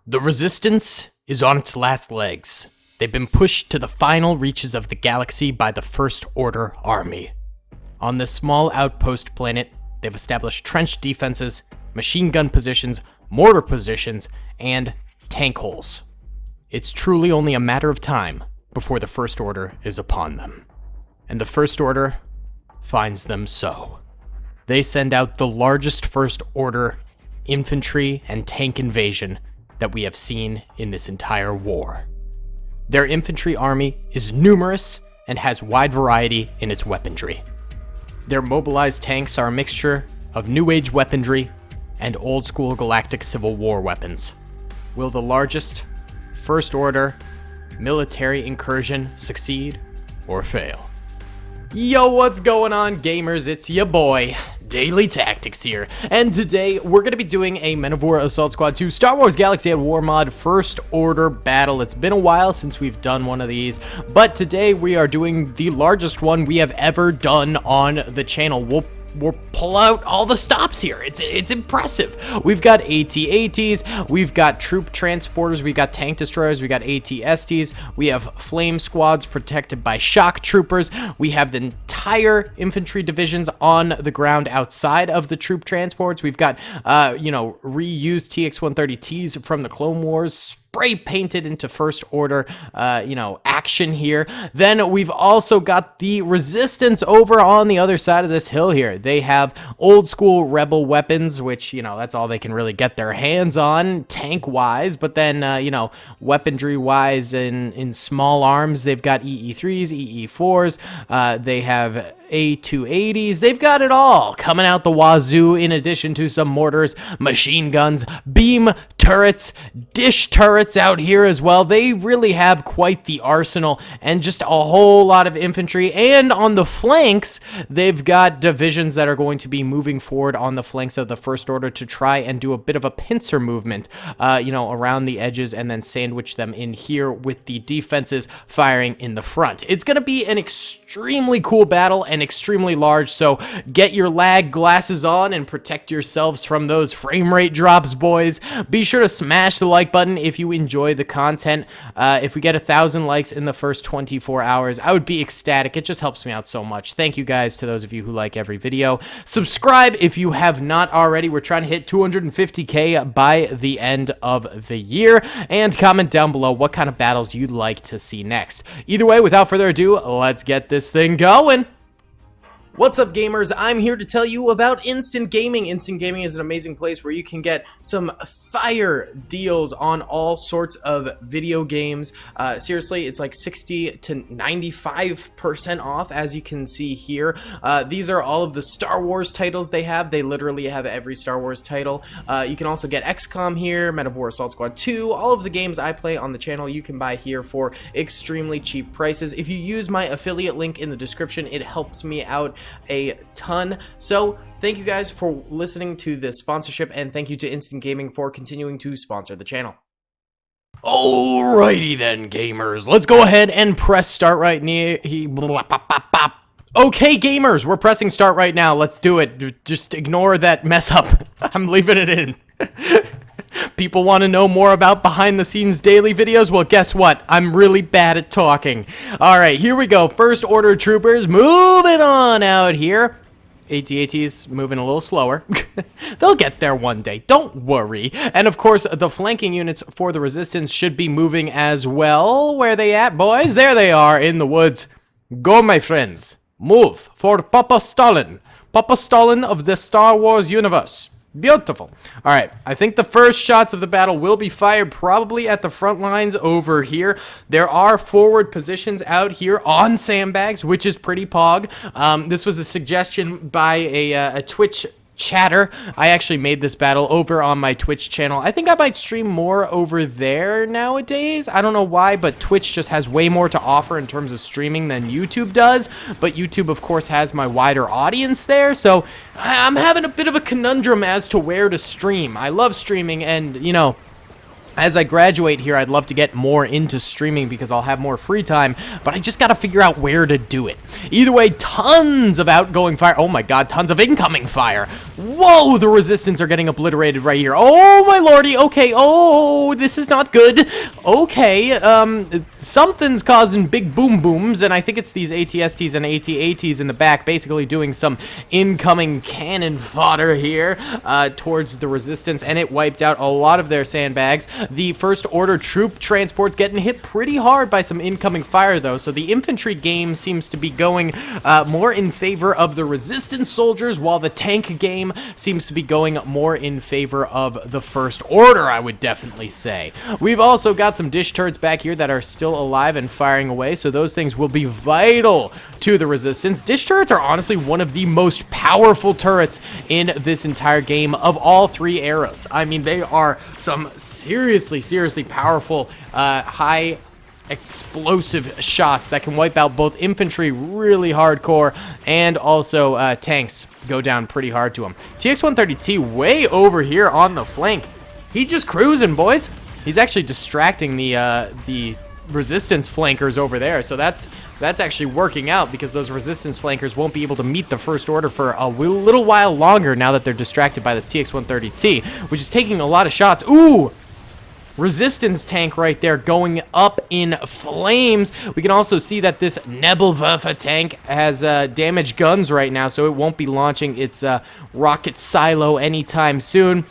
The Resistance is on its last legs. They've been pushed to the final reaches of the galaxy by the First Order army. On this small outpost planet, they've established trench defenses, machine gun positions, mortar positions, and tank holes. It's truly only a matter of time before the First Order is upon them. And the First Order finds them so. They send out the largest First Order infantry and tank invasion that we have seen in this entire war. Their infantry army is numerous and has wide variety in its weaponry. Their mobilized tanks are a mixture of New Age weaponry and old-school galactic Civil War weapons. Will the largest First Order military incursion succeed or fail? Yo, what's going on, gamers? It's ya boy, Daily Tactics here, and today we're going to be doing a Men of War Assault Squad 2 Star Wars Galaxy at War mod First Order battle. It's been a while since we've done one of these, but today we are doing the largest one we have ever done on the channel. We'll pull out all the stops here. It's impressive. We've got AT-ATs, we've got troop transporters, we've got tank destroyers, we got AT-STs, we have flame squads protected by shock troopers, we have the entire infantry divisions on the ground outside of the troop transports. We've got, reused TX-130Ts from the Clone Wars, spray painted into First Order, action here. Then we've also got the Resistance over on the other side of this hill here. They have old school rebel weapons, which, that's all they can really get their hands on, tank-wise, but then, weaponry-wise in small arms, they've got EE-3s, EE-4s, they have A280s, they've got it all coming out the wazoo, in addition to some mortars, machine guns, beam turrets, dish turrets out here as well. They really have quite the arsenal, and just a whole lot of infantry. And on the flanks, they've got divisions that are going to be moving forward on the flanks of the First Order to try and do a bit of a pincer movement, around the edges, and then sandwich them in here with the defenses firing in the front. It's going to be an extremely cool battle and extremely large, so get your lag glasses on and protect yourselves from those frame rate drops, boys. Be sure to smash the like button if you enjoy the content. If we get 1,000 likes in the first 24 hours, I would be ecstatic. It just helps me out so much. Thank you guys to those of you who like every video. Subscribe if you have not already. We're trying to hit 250K by the end of the year, and comment down below what kind of battles you'd like to see next. Either way, without further ado, let's get this thing going. What's up, gamers? I'm here to tell you about Instant Gaming. Instant Gaming is an amazing place where you can get some fire deals on all sorts of video games. Seriously, it's like 60 to 95% off, as you can see here. These are all of the Star Wars titles they have. They literally have every Star Wars title. You can also get XCOM here, Men of War Assault Squad 2, all of the games I play on the channel you can buy here for extremely cheap prices. If you use my affiliate link in the description, it helps me out a ton. So thank you guys for listening to this sponsorship, and thank you to Instant Gaming for continuing to sponsor the channel. Alrighty then, gamers, let's go ahead and press start right near. Okay, gamers, we're pressing start right now. Let's do it. Just ignore that mess up. I'm leaving it in. People want to know more about behind the scenes daily videos? Well, guess what? I'm really bad at talking. All right, here we go. First Order troopers moving on out here. AT-ATs moving a little slower. They'll get there one day, don't worry. And of course, the flanking units for the Resistance should be moving as well. Where they at, boys? There they are in the woods. Go, my friends. Move for Papa Stalin. Papa Stalin of the Star Wars universe. Beautiful. All right, I think the first shots of the battle will be fired probably at the front lines over here. There are forward positions out here on sandbags, which is pretty pog. This was a suggestion by a Twitch chatter. I actually made this battle over on my Twitch channel. I think I might stream more over there nowadays. I don't know why, but Twitch just has way more to offer in terms of streaming than YouTube does. But YouTube, of course, has my wider audience there. So I'm having a bit of a conundrum as to where to stream. I love streaming, and, As I graduate here, I'd love to get more into streaming because I'll have more free time, but I just got to figure out where to do it. Either way, tons of outgoing fire. Oh my god, tons of incoming fire. Whoa, the resistance are getting obliterated right here. Oh my lordy, okay, oh, this is not good. Okay, something's causing big boom booms, and I think it's these ATSTs and AT-ATs in the back basically doing some incoming cannon fodder here towards the resistance, and it wiped out a lot of their sandbags. The first order troop transports getting hit pretty hard by some incoming fire though, so the infantry game seems to be going more in favor of the resistance soldiers, while the tank game seems to be going more in favor of the first order, I would definitely say. We've also got some dish turrets back here that are still alive and firing away, so those things will be vital to the resistance. Dish turrets are honestly one of the most powerful turrets in this entire game of all three eras. I mean, they are some seriously powerful, high explosive shots that can wipe out both infantry really hardcore and also tanks go down pretty hard to them. TX-130T way over here on the flank. He just cruising, boys. He's actually distracting the resistance flankers over there, so that's actually working out because those resistance flankers won't be able to meet the first order for a little while longer now that they're distracted by this TX-130T, which is taking a lot of shots. Ooh! Resistance tank right there going up in flames. We can also see that this Nebelwerfer tank has damaged guns right now, so it won't be launching its rocket silo anytime soon.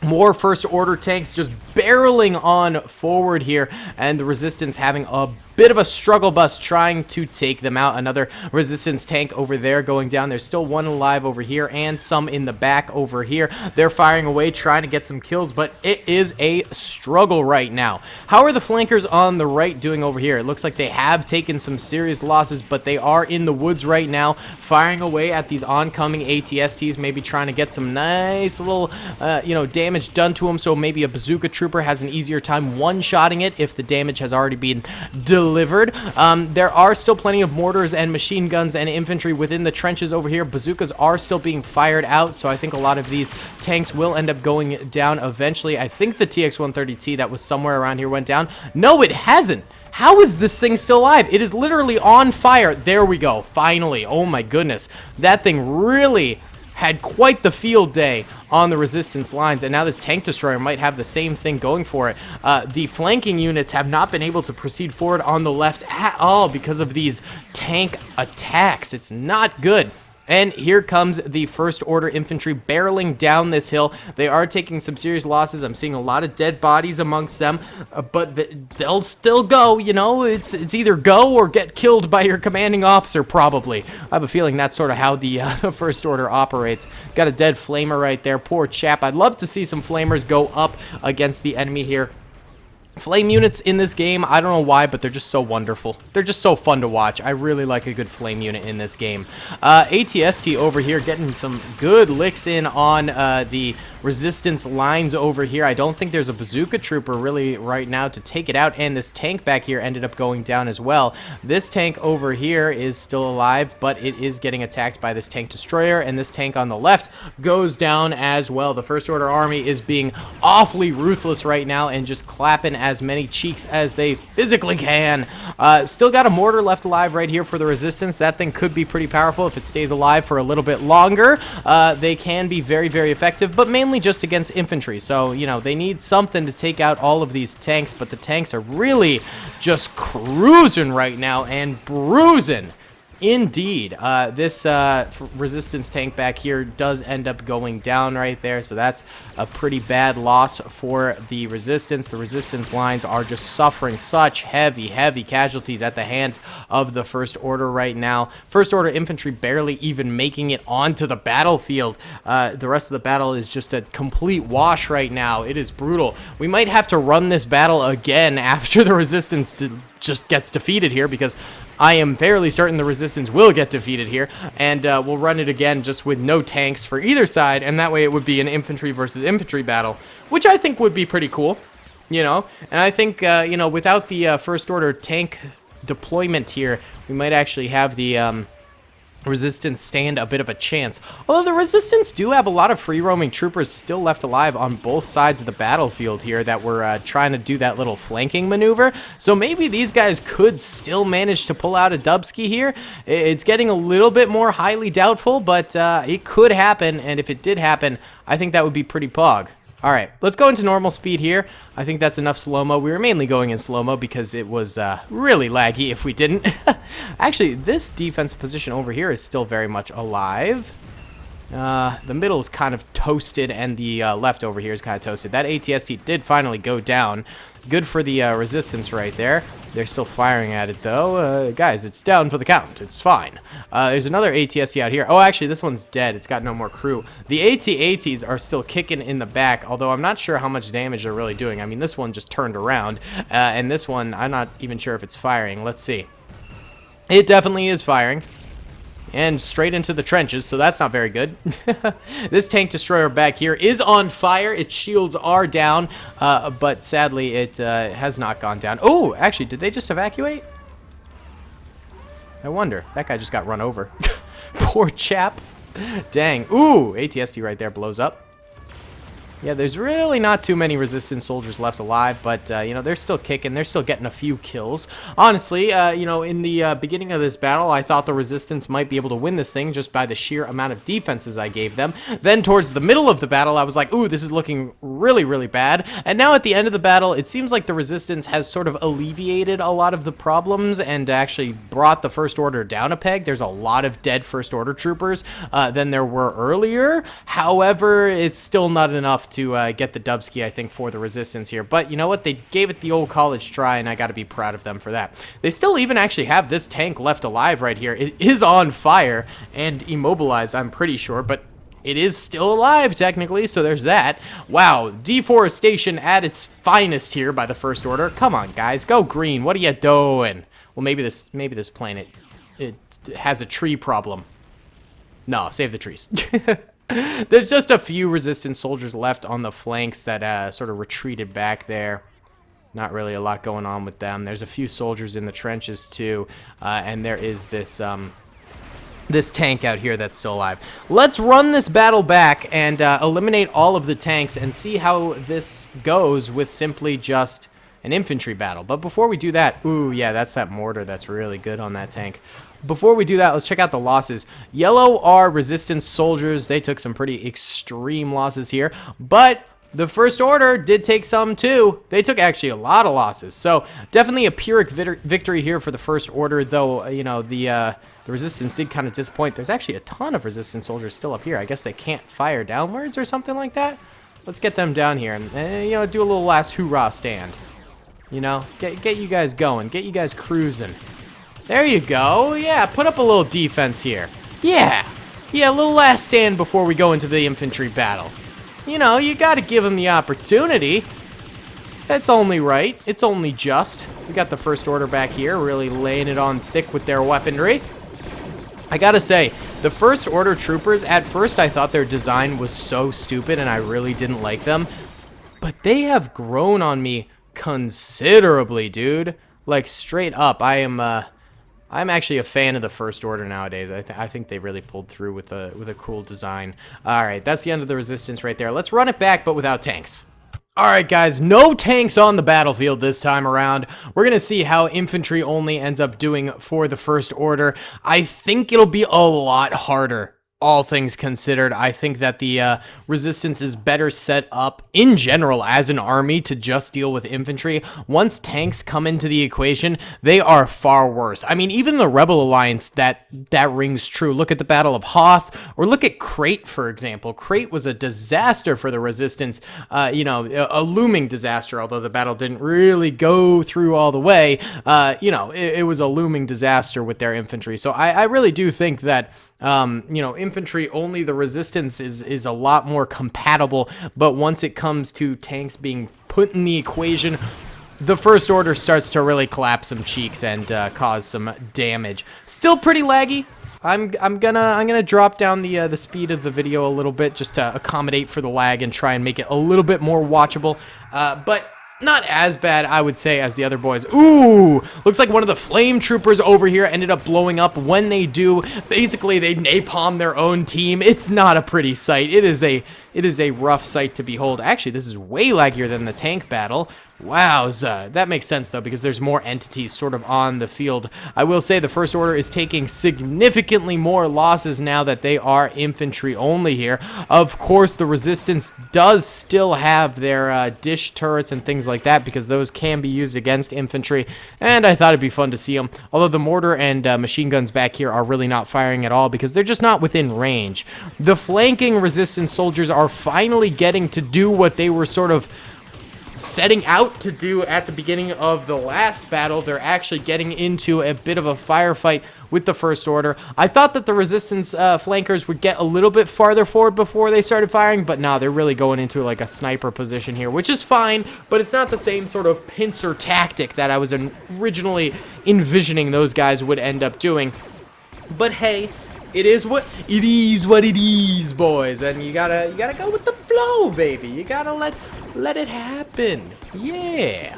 More first order tanks just barreling on forward here, and the resistance having a bit of a struggle bus trying to take them out. Another resistance tank over there going down. There's still one alive over here and some in the back over here. They're firing away, trying to get some kills, but it is a struggle right now. How are the flankers on the right doing over here? It looks like they have taken some serious losses, but they are in the woods right now, firing away at these oncoming ATSTs, maybe trying to get some nice little, damage done to them, so maybe a bazooka trooper has an easier time one-shotting it if the damage has already been delivered. There are still plenty of mortars and machine guns and infantry within the trenches over here. Bazookas are still being fired out, so I think a lot of these tanks will end up going down eventually. I think the TX-130T that was somewhere around here went down. No, it hasn't. How is this thing still alive? It is literally on fire. There we go. Finally. Oh my goodness. That thing really had quite the field day on the resistance lines, and now this tank destroyer might have the same thing going for it. The flanking units have not been able to proceed forward on the left at all because of these tank attacks. It's not good. And here comes the first order infantry barreling down this hill. They are taking some serious losses. I'm seeing a lot of dead bodies amongst them, but they'll still go, you know. It's either go or get killed by your commanding officer, probably. I have a feeling that's sort of how the first order operates. Got a dead flamer right there. Poor chap. I'd love to see some flamers go up against the enemy here. Flame units in this game, I don't know why, but they're just so wonderful. They're just so fun to watch. I really like a good flame unit in this game. ATST over here getting some good licks in on the resistance lines over here. I don't think there's a bazooka trooper really right now to take it out, and this tank back here ended up going down as well. This tank over here is still alive, but it is getting attacked by this tank destroyer, and this tank on the left goes down as well. The First Order Army is being awfully ruthless right now and just clapping as many cheeks as they physically can. Still got a mortar left alive right here for the resistance. That thing could be pretty powerful if it stays alive for a little bit longer. They can be very, very effective, but mainly just against infantry. So, you know, they need something to take out all of these tanks, but the tanks are really just cruising right now and bruising. Indeed. This resistance tank back here does end up going down right there, so that's a pretty bad loss for the resistance. The resistance lines are just suffering such heavy casualties at the hands of the First Order right now. First Order infantry barely even making it onto the battlefield. The rest of the battle is just a complete wash right now. It is brutal. We might have to run this battle again after the resistance just gets defeated here, because I am fairly certain the resistance will get defeated here, and we'll run it again just with no tanks for either side, and that way it would be an infantry versus infantry battle, which I think would be pretty cool, you know. And I think, you know, without the First Order tank deployment here, we might actually have the Resistance stand a bit of a chance. Although the Resistance do have a lot of free-roaming troopers still left alive on both sides of the battlefield here that were trying to do that little flanking maneuver. So maybe these guys could still manage to pull out a Dubsky here. It's getting a little bit more highly doubtful, but it could happen. And if it did happen, I think that would be pretty pog. All right, let's go into normal speed here. I think that's enough slow-mo. We were mainly going in slow-mo because it was really laggy if we didn't. Actually, this defensive position over here is still very much alive. The middle is kind of toasted, and the left over here is kind of toasted. That ATST did finally go down. Good for the Resistance right there. They're still firing at it, though. Guys, it's down for the count. It's fine. There's another ATST out here. Oh, actually, this one's dead. It's got no more crew. The AT-ATs are still kicking in the back, although I'm not sure how much damage they're really doing. I mean, this one just turned around, and this one, I'm not even sure if it's firing. Let's see. It definitely is firing. And straight into the trenches, so that's not very good. This tank destroyer back here is on fire. Its shields are down, but sadly it has not gone down. Oh, actually, did they just evacuate? I wonder. That guy just got run over. Poor chap. Dang. Ooh, ATST right there blows up. Yeah, there's really not too many Resistance soldiers left alive, but, you know, they're still kicking. They're still getting a few kills. Honestly, you know, in the beginning of this battle, I thought the Resistance might be able to win this thing just by the sheer amount of defenses I gave them. Then towards the middle of the battle, I was like, ooh, this is looking really, really bad. And now at the end of the battle, it seems like the Resistance has sort of alleviated a lot of the problems and actually brought the First Order down a peg. There's a lot of dead First Order troopers than there were earlier. However, it's still not enough to get the Dubsky, I think, for the Resistance here. But you know what? They gave it the old college try, and I got to be proud of them for that. They still even actually have this tank left alive right here. It is on fire and immobilized, I'm pretty sure, but it is still alive, technically, so there's that. Wow, deforestation at its finest here by the First Order. Come on, guys, go green. What are you doing? Well, maybe this planet, it has a tree problem. No, save the trees. There's just a few Resistance soldiers left on the flanks that sort of retreated back there. Not really a lot going on with them. There's a few soldiers in the trenches too, and there is this this tank out here that's still alive. Let's run this battle back and eliminate all of the tanks and see how this goes with simply just an infantry battle. But before we do that, ooh, yeah, that's that mortar that's really good on that tank. Before we do that, let's check out the losses. Yellow are Resistance soldiers. They took some pretty extreme losses here, but the First Order did take some too. They took actually a lot of losses. So definitely a Pyrrhic victory here for the First Order, though, you know, the Resistance did kind of disappoint. There's actually a ton of Resistance soldiers still up here. I guess they can't fire downwards or something like that. Let's get them down here and, you know, do a little last hoorah stand. You know, get you guys going. Get you guys cruising. There you go. Yeah, put up a little defense here. Yeah. Yeah, a little last stand before we go into the infantry battle. You know, you got to give them the opportunity. It's only right. It's only just. We got the First Order back here, really laying it on thick with their weaponry. I gotta say, the First Order troopers, at first I thought their design was so stupid and I really didn't like them. But they have grown on me considerably, dude. Like, straight up. I'm actually a fan of the First Order nowadays. I think they really pulled through with a cool design. All right, that's the end of the Resistance right there. Let's run it back, but without tanks. All right, guys, no tanks on the battlefield this time around. We're going to see how infantry only ends up doing for the First Order. I think it'll be a lot harder. All things considered, I think that the Resistance is better set up in general as an army to just deal with infantry. Once tanks come into the equation, they are far worse. I mean, even the Rebel Alliance, that rings true. Look at the Battle of Hoth, or look at Crate, for example. Crate was a disaster for the Resistance, you know, a looming disaster, although the battle didn't really go through all the way. You know, it was a looming disaster with their infantry. So I really do think that you know, infantry only, the Resistance is a lot more compatible, but once it comes to tanks being put in the equation, the First Order starts to really clap some cheeks and cause some damage. Still pretty laggy. I'm gonna drop down the speed of the video a little bit just to accommodate for the lag and try and make it a little bit more watchable. But not as bad, I would say, as the other boys. Ooh, looks like one of the flame troopers over here ended up blowing up. When they do, basically they napalm their own team. It's not a pretty sight. It is a rough sight to behold. Actually, this is way laggier than the tank battle. Wowza. That makes sense, though, because there's more entities sort of on the field. I will say the First Order is taking significantly more losses now that they are infantry only here. Of course, the Resistance does still have their dish turrets and things like that, because those can be used against infantry, and I thought it'd be fun to see them. Although the mortar and machine guns back here are really not firing at all, because they're just not within range. The flanking Resistance soldiers are finally getting to do what they were sort of setting out to do at the beginning of the last battle. They're actually getting into a bit of a firefight with the First Order. I thought that the Resistance flankers would get a little bit farther forward before they started firing, but no, they're really going into like a sniper position here, which is fine, but it's not the same sort of pincer tactic that I was originally envisioning those guys would end up doing. But hey, it is what it is, boys, and you gotta go with the flow, baby. You gotta let it happen. Yeah.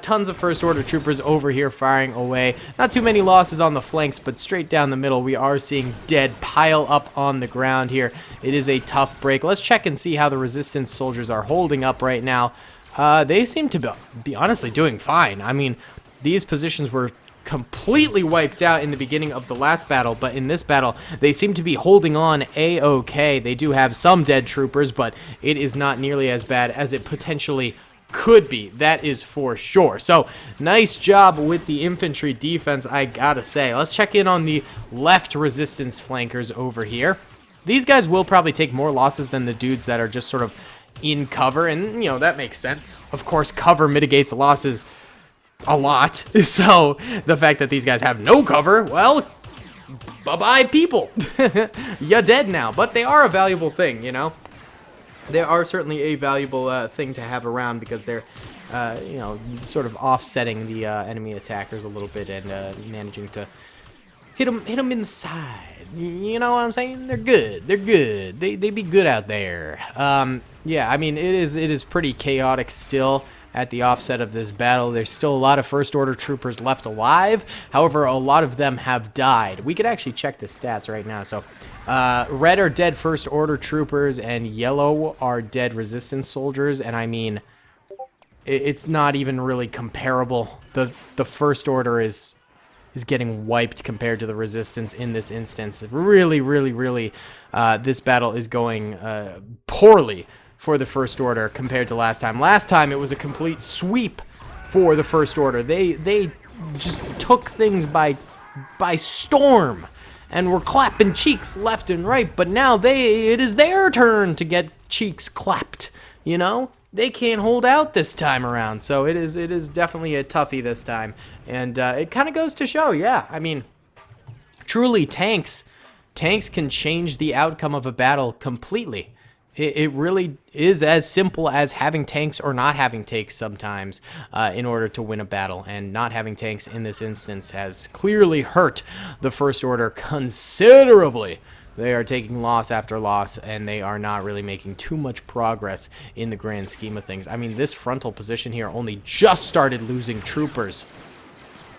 Tons of First Order troopers over here firing away. Not too many losses on the flanks, but straight down the middle, we are seeing dead pile up on the ground here. It is a tough break. Let's check and see how the Resistance soldiers are holding up right now. They seem to be honestly doing fine. I mean, these positions were completely wiped out in the beginning of the last battle, but in this battle they seem to be holding on a-okay. They do have some dead troopers, but it is not nearly as bad as it potentially could be. That is for sure. So nice job with the infantry defense, I gotta say. Let's check in on the left Resistance flankers over here. These guys will probably take more losses than the dudes that are just sort of in cover, and you know, that makes sense. Of course, cover mitigates losses a lot, so the fact that these guys have no cover, well, bye-bye people. You're dead now, but they are a valuable thing, you know. They are certainly a valuable thing to have around, because they're you know, sort of offsetting the enemy attackers a little bit and managing to hit them in the side. You know what I'm saying? They're good. They be good out there. Yeah, I mean, it is pretty chaotic still. At the offset of this battle, there's still a lot of First Order troopers left alive. However, a lot of them have died. We could actually check the stats right now. So, red are dead First Order troopers, and yellow are dead Resistance soldiers. And I mean, it's not even really comparable. The First Order is getting wiped compared to the Resistance in this instance. Really, this battle is going poorly for the First Order compared to last time. Last time it was a complete sweep for the First Order. They just took things by storm and were clapping cheeks left and right, but now it is their turn to get cheeks clapped, you know? They can't hold out this time around, so it is definitely a toughie this time. And it kind of goes to show, yeah, I mean, truly tanks can change the outcome of a battle completely. It really is as simple as having tanks or not having tanks sometimes in order to win a battle. And not having tanks in this instance has clearly hurt the First Order considerably. They are taking loss after loss, and they are not really making too much progress in the grand scheme of things. I mean, this frontal position here only just started losing troopers.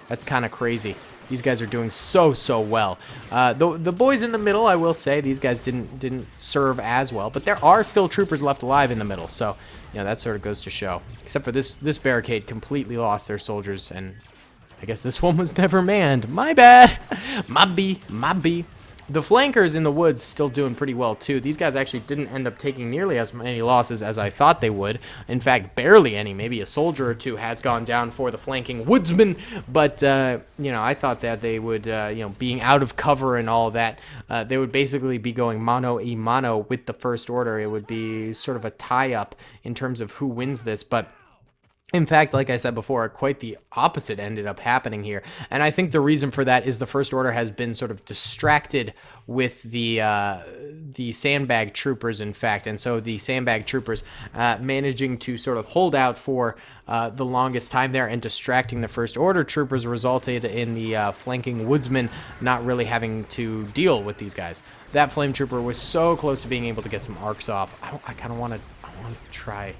That's kind of crazy. These guys are doing so well. The boys in the middle, I will say, these guys didn't serve as well, but there are still troopers left alive in the middle, so you know, that sort of goes to show. Except for this barricade completely lost their soldiers, and I guess this one was never manned. My bad. My B. The flankers in the woods still doing pretty well too. These guys actually didn't end up taking nearly as many losses as I thought they would. In fact, barely any. Maybe a soldier or two has gone down for the flanking woodsmen. But, you know, I thought that they would, you know, being out of cover and all that, they would basically be going mano-a-mano with the First Order. It would be sort of a tie-up in terms of who wins this. But in fact, like I said before, quite the opposite ended up happening here. And I think the reason for that is the First Order has been sort of distracted with the sandbag troopers, in fact. And so the sandbag troopers managing to sort of hold out for the longest time there and distracting the First Order troopers resulted in the flanking woodsmen not really having to deal with these guys. That flame trooper was so close to being able to get some arcs off. I kind of want to try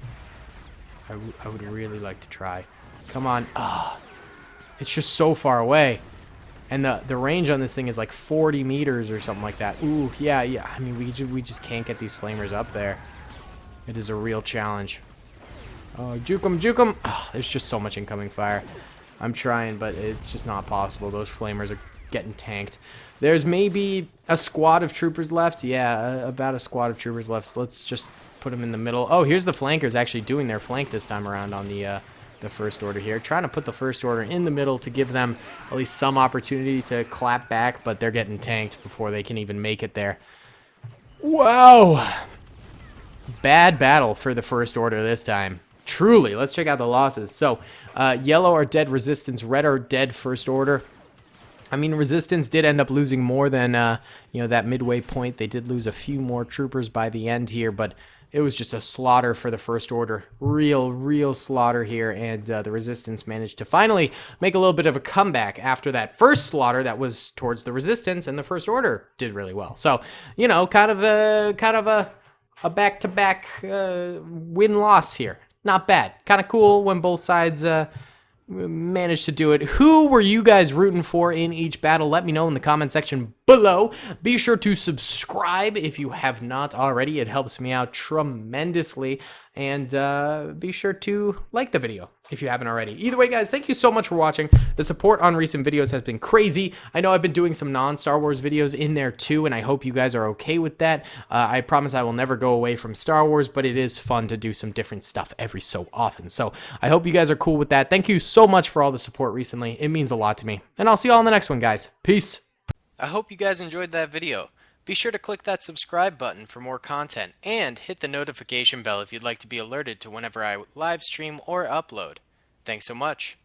I would really like to try. Come on. Ah, it's just so far away. And the range on this thing is like 40 meters or something like that. Ooh, yeah. I mean, we just can't get these flamers up there. It is a real challenge. Oh, juke 'em, juke 'em. Oh, there's just so much incoming fire. I'm trying, but it's just not possible. Those flamers are getting tanked. There's maybe a squad of troopers left. Yeah, about a squad of troopers left. So let's just put them in the middle. Oh, here's the flankers actually doing their flank this time around on the First Order here. Trying to put the First Order in the middle to give them at least some opportunity to clap back, but they're getting tanked before they can even make it there. Wow. Bad battle for the First Order this time. Truly. Let's check out the losses. So, yellow are dead Resistance, red are dead First Order. I mean, Resistance did end up losing more than, that midway point. They did lose a few more troopers by the end here, but it was just a slaughter for the First Order. Real slaughter here, and the Resistance managed to finally make a little bit of a comeback after that first slaughter that was towards the Resistance, and the First Order did really well. So, kind of a back-to-back win-loss here. Not bad. Kind of cool when both sides managed to do it. Who were you guys rooting for in each battle? Let me know in the comment section below. Be sure to subscribe if you have not already. It helps me out tremendously. And be sure to like the video if you haven't already. Either way, guys, thank you so much for watching. The support on recent videos has been crazy. I know I've been doing some non-Star Wars videos in there too, and I hope you guys are okay with that. I promise I will never go away from Star Wars, but it is fun to do some different stuff every so often. So I hope you guys are cool with that. Thank you so much for all the support recently. It means a lot to me. And I'll see you all in the next one, guys. Peace. I hope you guys enjoyed that video. Be sure to click that subscribe button for more content, and hit the notification bell if you'd like to be alerted to whenever I live stream or upload. Thanks so much.